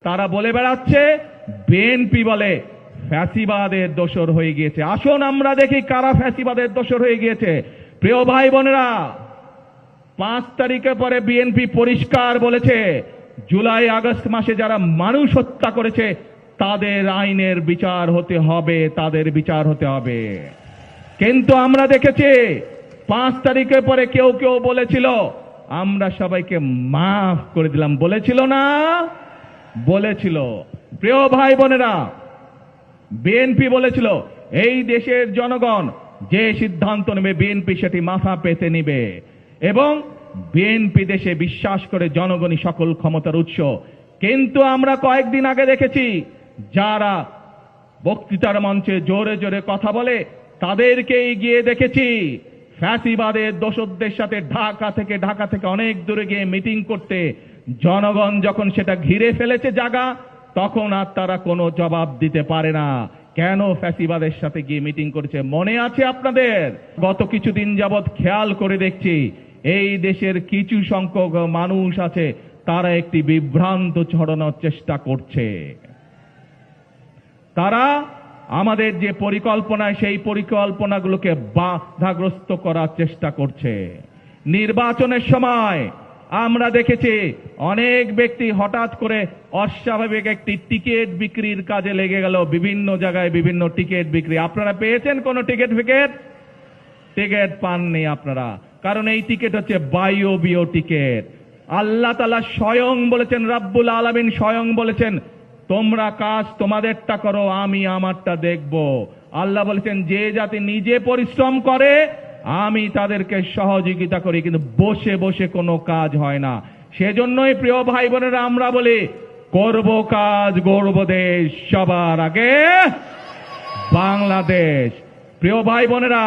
তারা বলে বেড়াচ্ছে বিএনপি বলে ফ্যাসিবাদের দোসর হয়ে গিয়েছে। আসুন আমরা দেখি কারা ফ্যাসিবাদের দোসর হয়ে গিয়েছে। প্রিয় ভাই বোনেরা, 5 তারিখের পরে বিএনপি পরিষ্কার বলেছে জুলাই আগস্ট মাসে যারা মানুষ হত্যা করেছে তাদের আইনের বিচার হতে হবে, তাদের বিচার হতে হবে। কিন্তু আমরা দেখেছি 5 তারিখের পরে কেউ কেউ বলেছিল আমরা সবাইকে মাফ করে দিলাম, বলেছিল না? বলেছিল। প্রিয় ভাই বোনেরা, বিএনপি বলেছিল এই দেশের জনগণ যে সিদ্ধান্ত নেবে বিএনপি সেটি মাথা পেতে নিবে, এবং বিএনপি দেশে বিশ্বাস করে জনগণই সকল ক্ষমতার উৎস। কিন্তু আমরা কয়েকদিন আগে দেখেছি যারা বক্তৃতার মঞ্চে জোরে জোরে কথা বলে তাদেরকেই গিয়ে দেখেছি ফ্যাসিবাদের দোসরদের সাথে ঢাকা থেকে অনেক দূরে গিয়ে মিটিং করতে। জনগণ যখন সেটা ঘিরে ফেলেছে জায়গা, তখন আর তারা কোনো জবাব দিতে পারে না। কেন ফ্যাসিবাদের সাথে গিয়ে মিটিং করেছে মনে আছে আপনাদের? গত কিছুদিন যাবৎ খেয়াল করে দেখছি এই দেশের কিছু সংখ্যক মানুষ আছে তারা একটি বিভ্রান্ত ছড়ানোর চেষ্টা করছে। তারা আমাদের যে পরিকল্পনা সেই পরিকল্পনাগুলোকে বাধাগ্রস্ত করার চেষ্টা করছে। নির্বাচনের সময় আমরা দেখেছি অনেক ব্যক্তি হঠাৎ করে অস্বাভাবিক একটি টিকিট বিক্রির কাজে লেগে গেল। বিভিন্ন জায়গায় বিভিন্ন টিকিট বিক্রি। আপনারা পেয়েছেন কোন টিকিট টিকিট পাননি আপনারা, কারণ এই টিকিট হচ্ছে বায়বীয় টিকিট। আল্লাহ তাআলা স্বয়ং বলেছেন, রাব্বুল আলামিন স্বয়ং বলেছেন তোমরা কাজ তোমাদেরটা করো, আমি আমারটা দেখব। আল্লাহ বলেছেন যে জাতি নিজে পরিশ্রম করে আমি তাদেরকে সহযোগিতা করি, কিন্তু বসে বসে কোনো কাজ হয় না। সেজন্যই প্রিয় ভাই বোনেরা আমরা বলি করব কাজ গড়ব দেশ, সবার আগে বাংলাদেশ। প্রিয় ভাই বোনেরা,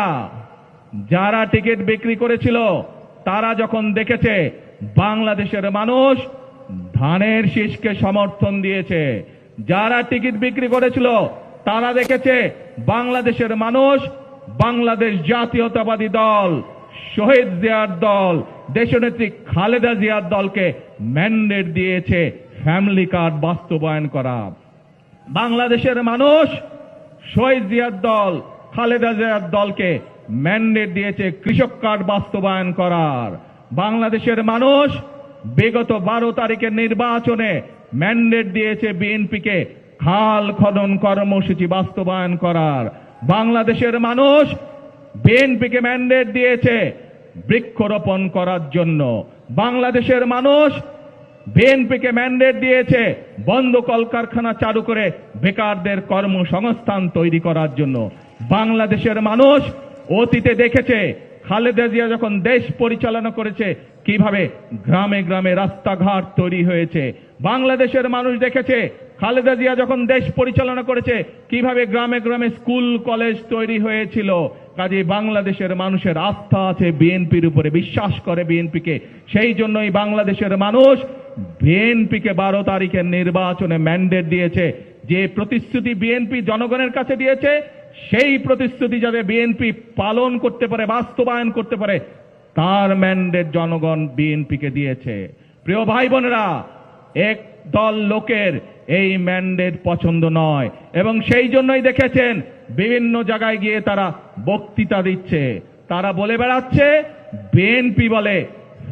যারা টিকিট বিক্রি করেছিল তারা যখন দেখেছে বাংলাদেশের মানুষ ধানের শীষকে সমর্থন দিয়েছে, যারা টিকিট বিক্রি করেছিল তারা দেখেছে বাংলাদেশের মানুষ বাংলাদেশ জাতীয়তাবাদী দল, শহীদ জিয়ার দল, দেশনেত্রী খালেদা জিয়ার দলকে ম্যান্ডেট দিয়েছে ফ্যামিলি কার্ড বাস্তবায়ন করা। বাংলাদেশের মানুষ শহীদ জিয়ার দল, খালেদা জিয়ার দলকে ম্যান্ডেট দিয়েছে কৃষক কার্ড বাস্তবায়ন করার। বাংলাদেশের মানুষ বিগত 12 তারিখের নির্বাচনে ম্যান্ডেট দিয়েছে বিএনপিকে খাল খনন কর্মসূচি বাস্তবায়ন করার। বাংলাদেশের মানুষ বিএনপিকে ম্যান্ডেট দিয়েছে বৃক্ষরোপণ করার জন্য। বাংলাদেশের মানুষ বিএনপিকে ম্যান্ডেট দিয়েছে বন্ধ কলকারখানা চালু করে বেকারদের কর্মসংস্থান তৈরি করার জন্য। বাংলাদেশের মানুষ অতীতে দেখেছে খালেদা জিয়া যখন দেশ পরিচালনা করেছে কিভাবে গ্রামে গ্রামে রাস্তাঘাট তৈরি হয়েছে। বাংলাদেশের মানুষ দেখেছে খালেদা জিয়া যখন দেশ পরিচালনা করেছে কিভাবে গ্রামে গ্রামে স্কুল কলেজ তৈরি হয়েছিল। কাজেই বাংলাদেশের মানুষের আস্থা আছে বিএনপির উপরে, বিশ্বাস করে বিএনপিকে। সেই জন্যই বাংলাদেশের মানুষ বিএনপিকে 12 তারিখের নির্বাচনে ম্যান্ডেট দিয়েছে। যে প্রতিশ্রুতি বিএনপি জনগণের কাছে দিয়েছে সেই প্রতিশ্রুতি যাতে বিএনপি পালন করতে পারে, বাস্তবায়ন করতে পারে, তার ম্যান্ডেট জনগণ বিএনপিকে দিয়েছে। প্রিয় ভাই বোনেরা, এক দল লোকের এই ম্যান্ডেট পছন্দ নয়, এবং সেই জন্যই দেখেছেন বিভিন্ন জায়গায় গিয়ে তারা বক্তৃতা দিচ্ছে। তারা বলে বেড়াচ্ছে বিএনপি বলে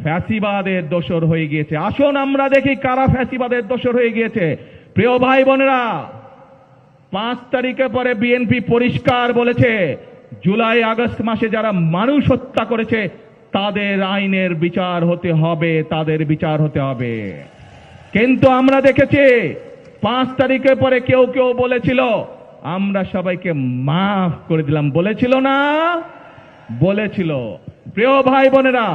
ফ্যাসিবাদের দোসর হয়ে গিয়েছে। আসুন আমরা দেখি কারা ফ্যাসিবাদের দোসর হয়ে গিয়েছে। প্রিয় ভাই বোনেরা, 5 তারিখের পরে বিএনপি পরিষ্কার বলেছে জুলাই আগস্ট মাসে যারা মানুষ হত্যা করেছে তাদের আইনের বিচার হতে হবে, তাদের বিচার হতে হবে। কিন্তু আমরা দেখেছি 5 তারিখের পরে কেউ কেউ বলেছিল আমরা সবাইকে মাফ করে দিলাম, বলেছিল না? বলেছিল। প্রিয় ভাই বোনেরা,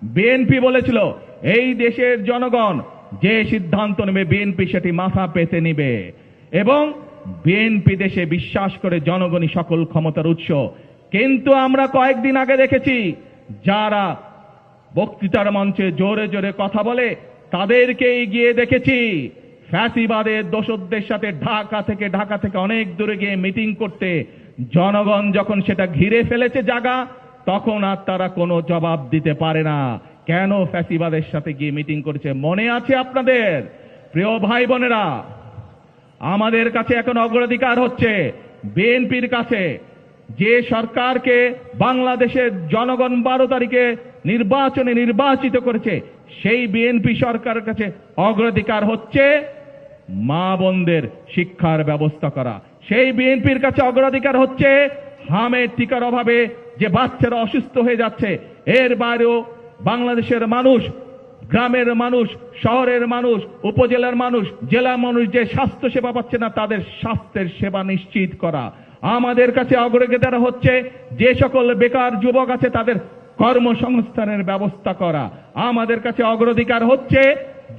বিএনপি বলেছিল এই দেশের জনগণ যে সিদ্ধান্ত নেবে বিএনপি সেটি মাথা পেতে নিবে, এবং বিএনপি দেশে বিশ্বাস করে জনগণই সকল ক্ষমতার উৎস। কিন্তু আমরা কয়েকদিন আগে দেখেছি যারা বক্তৃতার মঞ্চে জোরে জোরে কথা বলে তাদেরকেই গিয়ে দেখেছি ফ্যাসিবাদের দোসরদের সাথে ঢাকা থেকে অনেক দূরে গিয়ে মিটিং করতে। জনগণ যখন সেটা ঘিরে ফেলেছে জায়গা, তখন আর তারা কোনো জবাব দিতে পারে না। কেন ফ্যাসিবাদের সাথে গিয়ে মিটিং করেছে মনে আছে আপনাদের? প্রিয় ভাই বোনেরা, আমাদের কাছে এখন অগ্রাধিকার হচ্ছে বিএনপির কাছে যে সরকারকে বাংলাদেশের জনগণ 12 তারিখে নির্বাচনে নির্বাচিত করেছে, সেই বিএনপি সরকারের কাছে অগ্রাধিকার হচ্ছে মা বোনদের শিক্ষার ব্যবস্থা করা। সেই বিএনপির কাছে অগ্রাধিকার হচ্ছে হামের টিকার অভাবে যে বাচ্চারা অসুস্থ হয়ে যাচ্ছে। এর বাইরেও বাংলাদেশের মানুষ, গ্রামের মানুষ, শহরের মানুষ, উপজেলার মানুষ, জেলার মানুষ যে স্বাস্থ্য সেবা পাচ্ছে না, তাদের স্বাস্থ্যের সেবা নিশ্চিত করা। আমাদের কাছে অগ্রাধিকার হচ্ছে যে সকল বেকার যুবক আছে তাদের কর্মসংস্থানের ব্যবস্থা করা। আমাদের কাছে অগ্রাধিকার হচ্ছে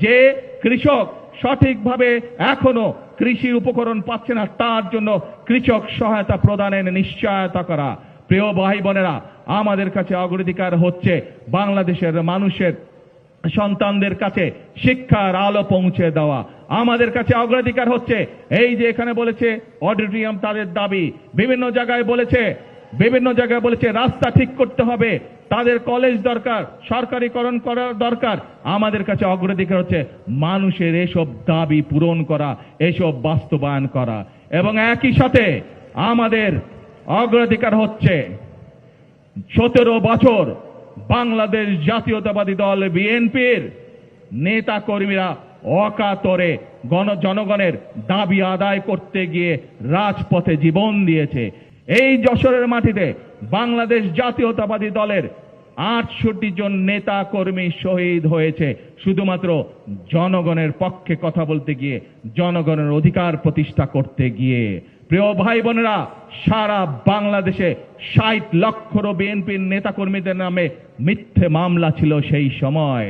যে কৃষক সঠিকভাবে এখনো কৃষি উপকরণ পাচ্ছে না, তার জন্য কৃষক সহায়তা প্রদানের নিশ্চয়তা করা। প্রিয় ভাই বোনেরা, আমাদের কাছে অগ্রাধিকার হচ্ছে বাংলাদেশের মানুষের সন্তানদের কাছে শিক্ষার আলো পৌঁছে দেওয়া। আমাদের কাছে অগ্রাধিকার হচ্ছে এই যে এখানে বলেছে অডিটোরিয়াম তাদের দাবি, বিভিন্ন জায়গায় বলেছে রাস্তা ঠিক করতে হবে, তাদের কলেজ দরকার, সরকারিকরণ করা দরকার। আমাদের কাছে অগ্রাধিকার হচ্ছে মানুষের এসব দাবি পূরণ করা, এসব বাস্তবায়ন করা। এবং একই সাথে আমাদের অগ্রাধিকার হচ্ছে 17 বছর বাংলাদেশ জাতীয়তাবাদী দল বিএনপির নেতা কর্মীরা অকাতরে জনগণের দাবি আদায় করতে গিয়ে রাজপথে জীবন দিয়েছে। এই যশোরের মাটিতে বাংলাদেশ জাতীয়তাবাদী দলের 68 জন নেতা কর্মী শহীদ হয়েছে শুধুমাত্র জনগণের পক্ষে কথা বলতে গিয়ে, জনগণের অধিকার প্রতিষ্ঠা করতে গিয়ে। প্রিয় ভাই বোনেরা, সারা বাংলাদেশে 60 লক্ষেরও বিএনপির নেতা কর্মীদের নামে মিথ্যে মামলা ছিল সেই সময়।